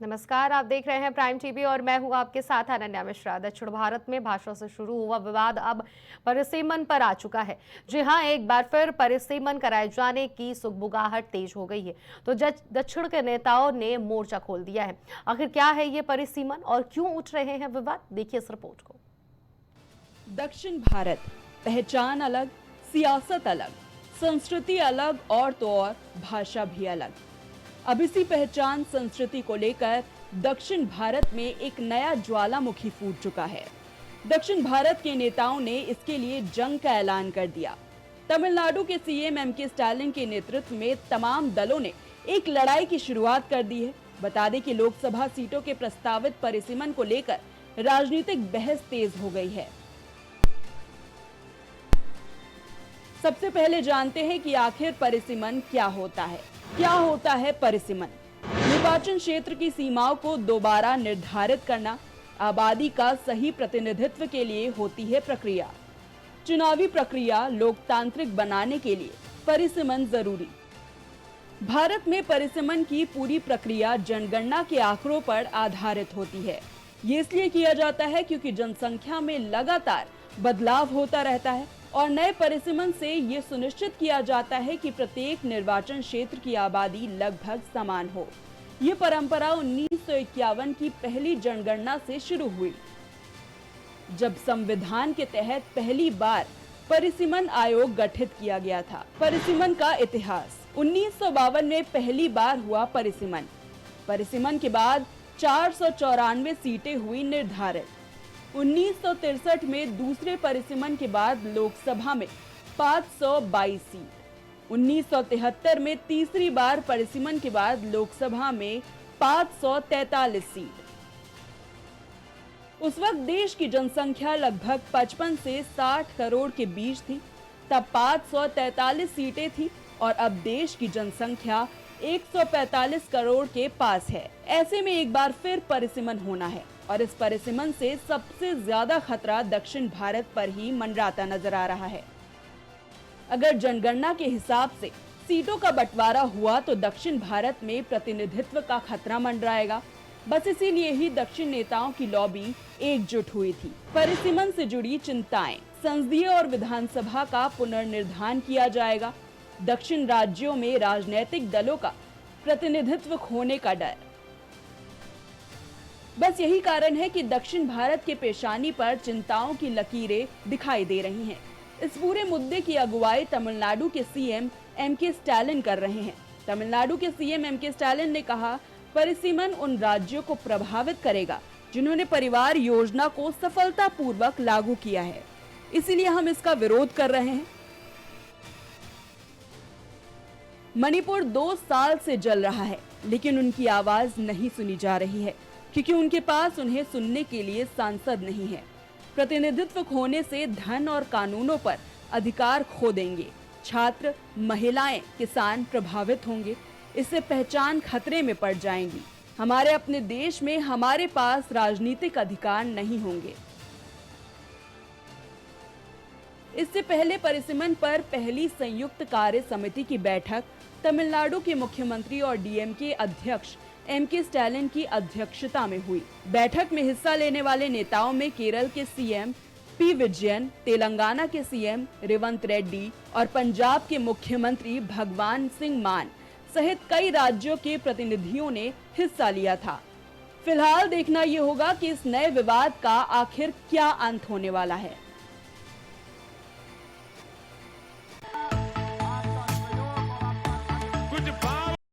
नमस्कार, आप देख रहे हैं प्राइम टीवी और मैं हूं आपके साथ अनन्या मिश्रा। दक्षिण भारत में भाषा से शुरू हुआ विवाद अब परिसीमन पर आ चुका है। जी हां, एक बार फिर परिसीमन कराए जाने की सुगबुगाहट तेज हो गई है। तो दक्षिण के नेताओं ने मोर्चा खोल दिया है। आखिर क्या है ये परिसीमन और क्यों उठ रहे हैं विवाद, देखिए इस रिपोर्ट को। दक्षिण भारत, पहचान अलग, सियासत अलग, संस्कृति अलग और तो और भाषा भी अलग। अब इसी पहचान संस्कृति को लेकर दक्षिण भारत में एक नया ज्वालामुखी फूट चुका है। दक्षिण भारत के नेताओं ने इसके लिए जंग का ऐलान कर दिया। तमिलनाडु के सीएम एमके स्टालिन के नेतृत्व में तमाम दलों ने एक लड़ाई की शुरुआत कर दी है। बता दें कि लोकसभा सीटों के प्रस्तावित परिसीमन को लेकर राजनीतिक बहस तेज हो गई है। सबसे पहले जानते हैं कि आखिर परिसीमन क्या होता है। क्या होता है परिसीमन? निर्वाचन क्षेत्र की सीमाओं को दोबारा निर्धारित करना, आबादी का सही प्रतिनिधित्व के लिए होती है प्रक्रिया। चुनावी प्रक्रिया लोकतांत्रिक बनाने के लिए परिसीमन जरूरी। भारत में परिसीमन की पूरी प्रक्रिया जनगणना के आंकड़ों पर आधारित होती है। ये इसलिए किया जाता है क्योंकि जनसंख्या में लगातार बदलाव होता रहता है और नए परिसीमन से ये सुनिश्चित किया जाता है कि प्रत्येक निर्वाचन क्षेत्र की आबादी लगभग समान हो। ये परंपरा 1951 की पहली जनगणना से शुरू हुई, जब संविधान के तहत पहली बार परिसीमन आयोग गठित किया गया था। परिसीमन का इतिहास: 1952 में पहली बार हुआ परिसीमन। परिसीमन के बाद 494 सीटें हुई निर्धारित। 1963 में दूसरे परिसीमन के बाद लोकसभा में 522 सीट। 1973 में तीसरी बार परिसीमन के बाद लोकसभा में 543 सीट। उस वक्त देश की जनसंख्या लगभग 55 से 60 करोड़ के बीच थी। तब 543 सीटें थी और अब देश की जनसंख्या 145 करोड़ के पास है। ऐसे में एक बार फिर परिसीमन होना है और इस परिसीमन से सबसे ज्यादा खतरा दक्षिण भारत पर ही मंडराता नजर आ रहा है। अगर जनगणना के हिसाब से सीटों का बंटवारा हुआ तो दक्षिण भारत में प्रतिनिधित्व का खतरा मंडराएगा। बस इसीलिए ही दक्षिण नेताओं की लॉबी एकजुट हुई थी। परिसीमन से जुड़ी चिंताएं: संसदीय और विधानसभा का पुनर्निर्धारण किया जाएगा। दक्षिण राज्यों में राजनीतिक दलों का प्रतिनिधित्व खोने का डर। बस यही कारण है कि दक्षिण भारत के पेशानी पर चिंताओं की लकीरें दिखाई दे रही हैं। इस पूरे मुद्दे की अगुवाई तमिलनाडु के सीएम एमके स्टालिन कर रहे हैं। तमिलनाडु के सीएम एमके स्टालिन ने कहा, परिसीमन उन राज्यों को प्रभावित करेगा जिन्होंने परिवार योजना को सफलतापूर्वक लागू किया है, इसीलिए हम इसका विरोध कर रहे हैं। मणिपुर 2 साल से जल रहा है, लेकिन उनकी आवाज नहीं सुनी जा रही है क्योंकि उनके पास उन्हें सुनने के लिए सांसद नहीं है। प्रतिनिधित्व खोने से धन और कानूनों पर अधिकार खो देंगे। छात्र, महिलाएं, किसान प्रभावित होंगे। इससे पहचान खतरे में पड़ जाएंगी। हमारे अपने देश में हमारे पास राजनीतिक अधिकार नहीं होंगे। इससे पहले परिसीमन पर पहली संयुक्त कार्य समिति की बैठक तमिलनाडु के मुख्यमंत्री और डीएमके अध्यक्ष एमके स्टालिन की अध्यक्षता में हुई। बैठक में हिस्सा लेने वाले नेताओं में केरल के सीएम पी विजयन, तेलंगाना के सीएम रेवंत रेड्डी और पंजाब के मुख्यमंत्री भगवान सिंह मान सहित कई राज्यों के प्रतिनिधियों ने हिस्सा लिया था। फिलहाल देखना ये होगा कि इस नए विवाद का आखिर क्या अंत होने वाला है।